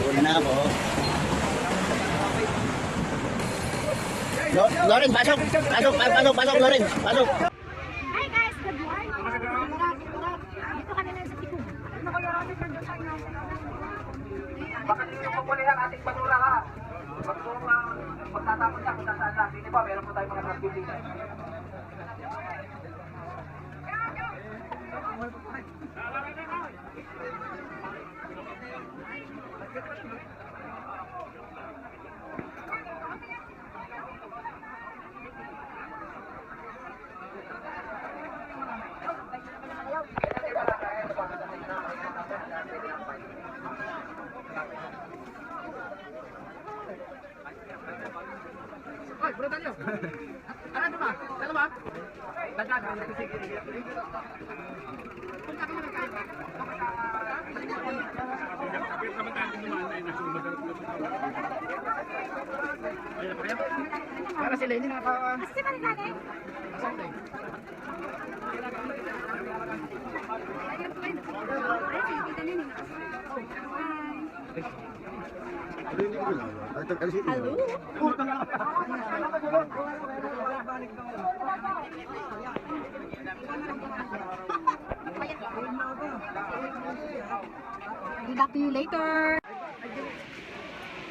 Una na ako. Loren, pasok! Pasok, Loren! Pasok! Hi guys, good morning. Dito kami na sa Tikog. Bakit hindi mo puli ang ating basura ha? Pag kung magtatapon siya, kung nasaan lang, hindi pa, meron po tayong mga transporting. Hoy, brutal nyo! Ano ba? Ano ba? Dagan, punta ka muna kayo. Para sila hindi nakaka... Kasi pa rin natin. Hello? I'll be back to you later.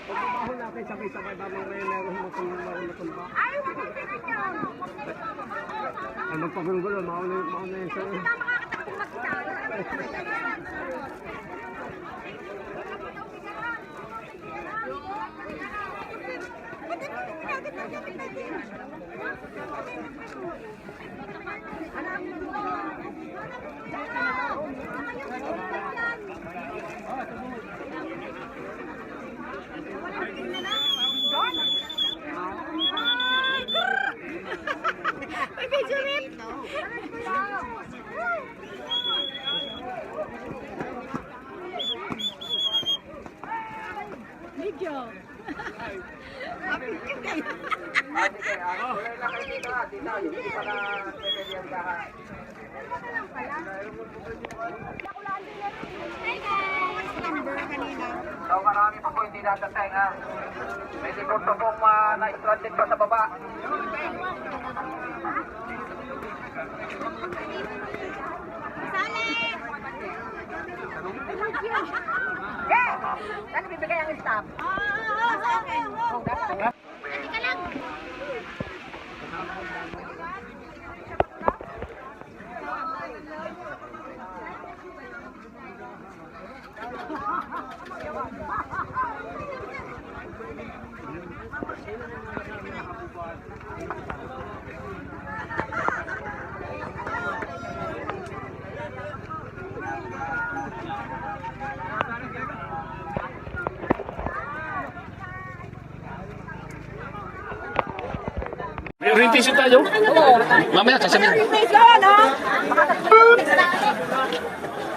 Pagbabaho natin sabay-sabay ba mga meron matumba. Ay, magkakasin niyo. Ay, magpagulo, mauna yun sa'yo. Hindi na makakatakot magkita. May video rin. Video. Hey guys! Number kanina. So marami pa po hindi natatay ha. May libro pa pong na-stranded pa sa baba. Sali! Yeah! Saan bibigay ang staff? Sa akin. Halika lang. May orientation tayo? Mamaya sasabihin.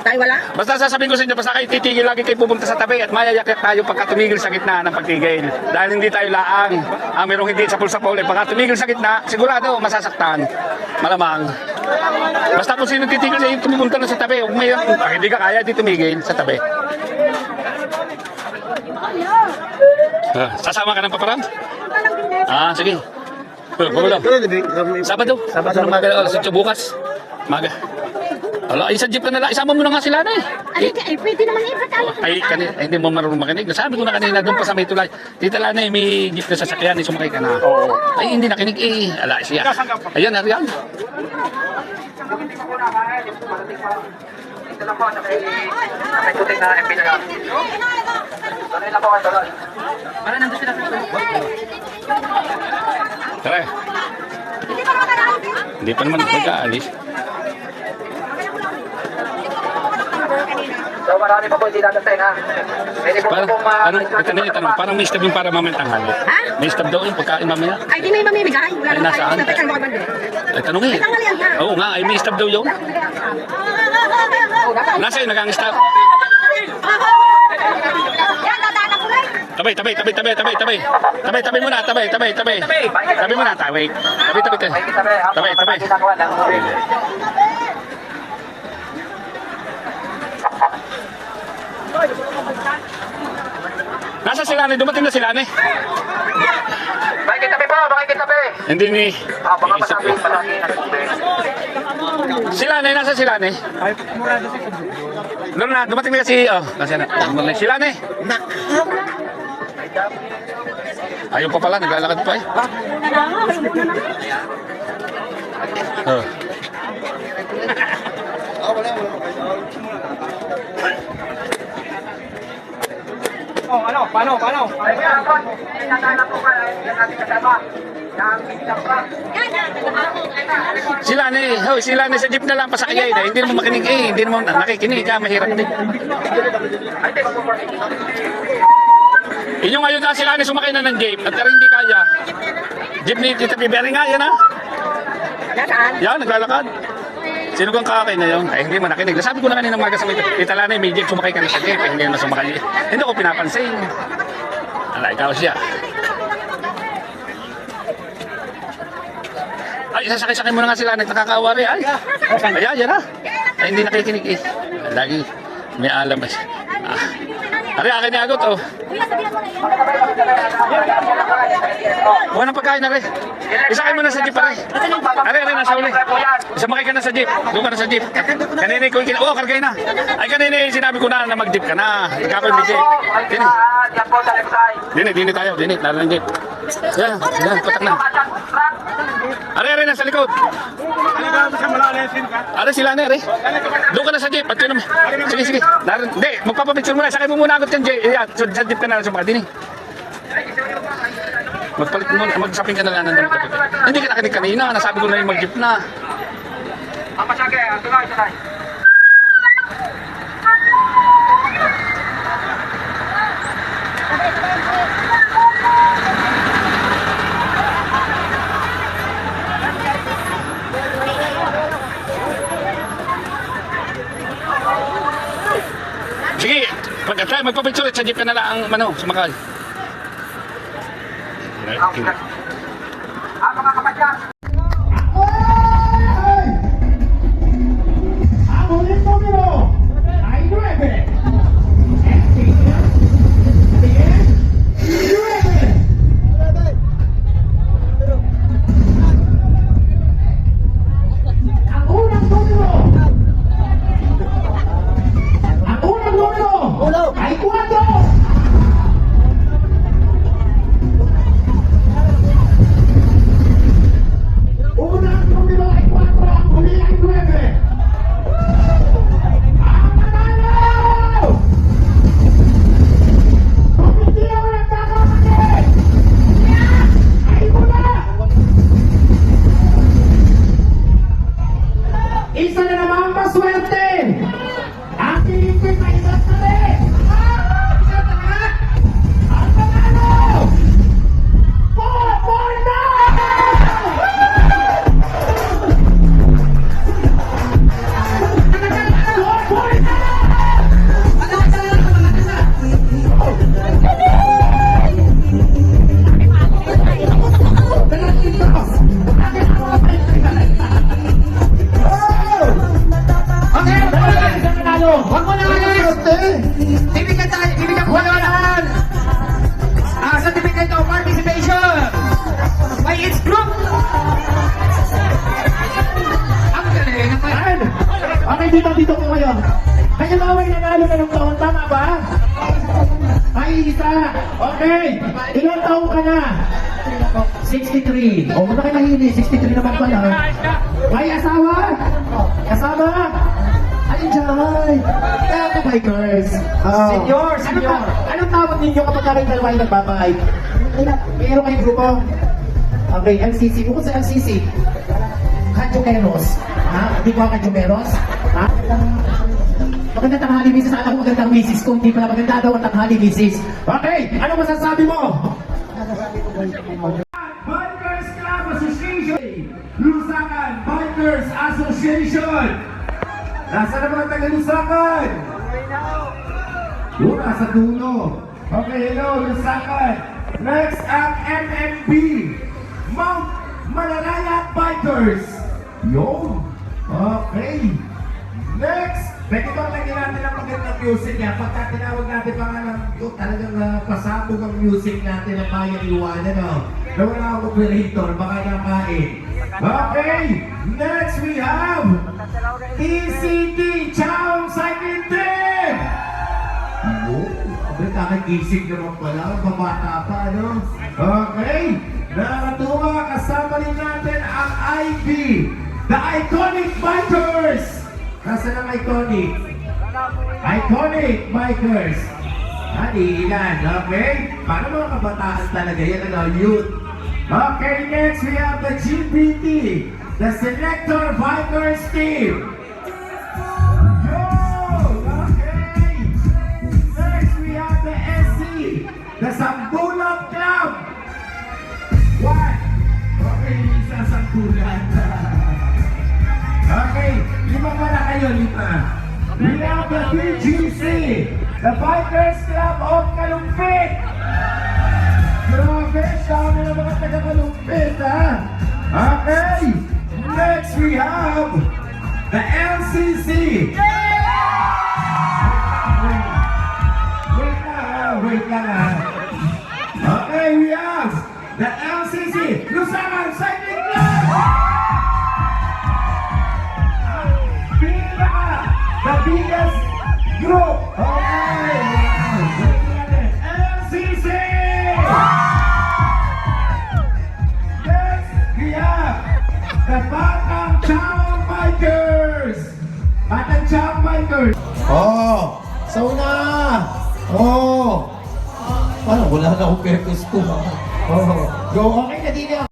Tayo wala? Basta sasabihin ko sa inyo, basta kayo titigil lagi kayo pupunta sa tabi at mayayakyat tayo pagka tumigil sa gitna ng pagtigil. Dahil hindi tayo laang. Merong hindi sapul-sapul. Pagka tumigil sa gitna, sigurado masasaktan. Malamang. Basta kung sino titigil sa inyo, pumunta na sa tabi. Huwag may, hindi ka kaya, di tumigil sa tabi. Sasama ka ng paparang? Sige. Pagulong. Sabado. Sabado ng maga. Alas 8 bukas. Maga. Ala, isang jeep ka na lang. Isama mo na nga sila na eh. Ay, pwede naman iba tayo. Ay, hindi mo marunong makinig. Nasabi ko na kanina doon pa sa may tulay. Tita Lana, may jeep na sasakyan. Sumakay ka na. Ay, hindi nakinig eh. Ala, siya. Ayan, Ariel. Ito lang po, may puting na MP na lang. Tuloy lang po kayo, tuloy. Para nandun sila. Tara. Hindi pa naman pagkaalis. So marami pa po hindi natatay ha. Pwede po Parang, pong tanong, parang may stab yung para mamaya tanghali. Ha? May stab daw yung pagkain mamaya. Ay, di may mamimigay. Wala Ay, naman nasaan? tayo. Tatay mga bando. Ay, tanongin. Tanghali yan ha. Oo nga, ay may stab daw yun. Nasa yun, nagang-stab. Yan, dadaanan ko lang. Tabi muna, tabi muna, tabi. Tabi. Nasa sila dumating na sila Bakit kitabi po? Bakit kitabi? Hindi ni... Baka masabi na kitabi. Sila nasa sila Doon na, dumating na kasi... Oh, kasi na. Sila Ayun pa pala, naglalakad pa eh. Oh. Oh, ano? Paano? Ay, kaya po, nakakala po kayo, yung ating kasama. Yung pinapra. Sila sa jeep na lang pasakay na. Hindi mo makinig hindi mo nakikinig ka, mahirap din. Ay, di ba po, Inyong ngayon na sila sumakay na ng jeep at hindi kaya. Jeep ni Tita Biberi nga, yan ha? Yan, naglalakad. Sino kang kakay na yun? Ay, hindi mo nakinig. Sabi ko na kanina umaga sa Italanay, may jeep, sumakay ka na sa jeep. Hindi naman sumakay. Hindi ko pinapansin. Ala, ikaw siya. Ay, sasakay-sakay mo na nga sila. Nagkakawari. Ay, yan ha? Ay, hindi nakikinig Lagi, may alam. Ari, akin ni Agot, oh. Kuya, sabihan mo na yun. Huwag ng pagkain, Ari. Isakay mo na sa jeep, Ari. Ari, nasa uli. Sumakay ka na sa jeep. Doon ka na sa jeep. Kanina ko, kargay na. Ay, kanina sinabi ko na mag-jeep ka na. Ikaw yung jeep. Dini tayo. Naro ng jeep. Yan, patak na. Ari, nasa likod. Ari, sila na, Ari. Doon ka na sa jeep. Sige. Hindi, magpapapicture muna. Sakay mo muna agad yung jeep. Sa jeep ka na sa mga dini. Magpalit mo, mag-shopping ka na lang ng damit. Hindi ka nakinig kanina, nasabi ko na yung mag-jeep na. Ang pasage, tunay. Sige, pagkatay, magpapicture sa jeep ka na lang ang sumakay. Mga kapatyan, Ang ulit numero ay 9. Ang unang numero ay 4. Unang numero ay 4, ang huli ay 9. Ang manalo! Kung hindi ako nagkakamali, ay mula! Isa na namang maswerte! Ang pilipin na isang tali! Ang manalo! Poporna! Huwag mo na ibigyan ko naman certificate of participation by its group. Ang galing naman. Okay, dito po kayo. Kaya ba may nanalo na ng taon, tama ba? Ay, isa. Okay. Ilang taon ka na? 63. O, muna kayo nahili. 63 naman pala. May asawa? Kasama? Ay, Jai! Kaya ka, bikers. Senior! Anong tawag ninyo kapag kayong dalawa ay nagbabike? Meron kayong grupo? Okay, LCC. Bukod sa LCC, Kadyomeros. Ha? Hindi ko ang Kadyomeros? Ha? Maganda tanghali, misis. Alam ko magandang misis. Kung hindi pala maganda daw ang tanghali, misis. Okay! Ano masasabi mo? Bikers Club Association! Lusakan Bikers Association! Nasa na mga taga-Lusakan? Doon, nasa dulo. Okay, hello, Lusakan. Next ang MMB, Mount Malaraya Bikers. Yun. Okay. Next, pwede ba lagyan natin ang magandang ng music niya. Pagka tinawag natin pangalan, yung talagang pasabog ang music natin ng Bayan Iwanan, no? Na wala akong operator, baka nakain. Okay, next we have ECT Chow Cycling Team! Abay, kakagising naman pala, babata pa, no? Okay, nakakatuwa, kasama rin natin ang IB, the Iconic Bikers! Nasaan ang Iconic? Iconic Bikers! Ilan, okay? Para mga kabataan talaga, yan ang youth. Okay, next we have the GPT, the Selector Bikers Team. Yo! Okay! Next we have the SC, the Sambulang Club. What? Okay, isa Sambulang. Okay, lima pala kayo, lima. We have the BGC, the Bikers Club of Kalumpit. Grabe, dami na mga taga-Kalumpit, ha? Okay, next we have the LCC. Wait lang. Okay, we have the LCC, Lusakan Cycling Club. The biggest group. Okay. LCC. Next, we have the Batang Chow Bikers. Batang Chow Bikers. Oh, sauna. Oh. Parang wala na akong purpose ko. Oh, go. Okay na din yan.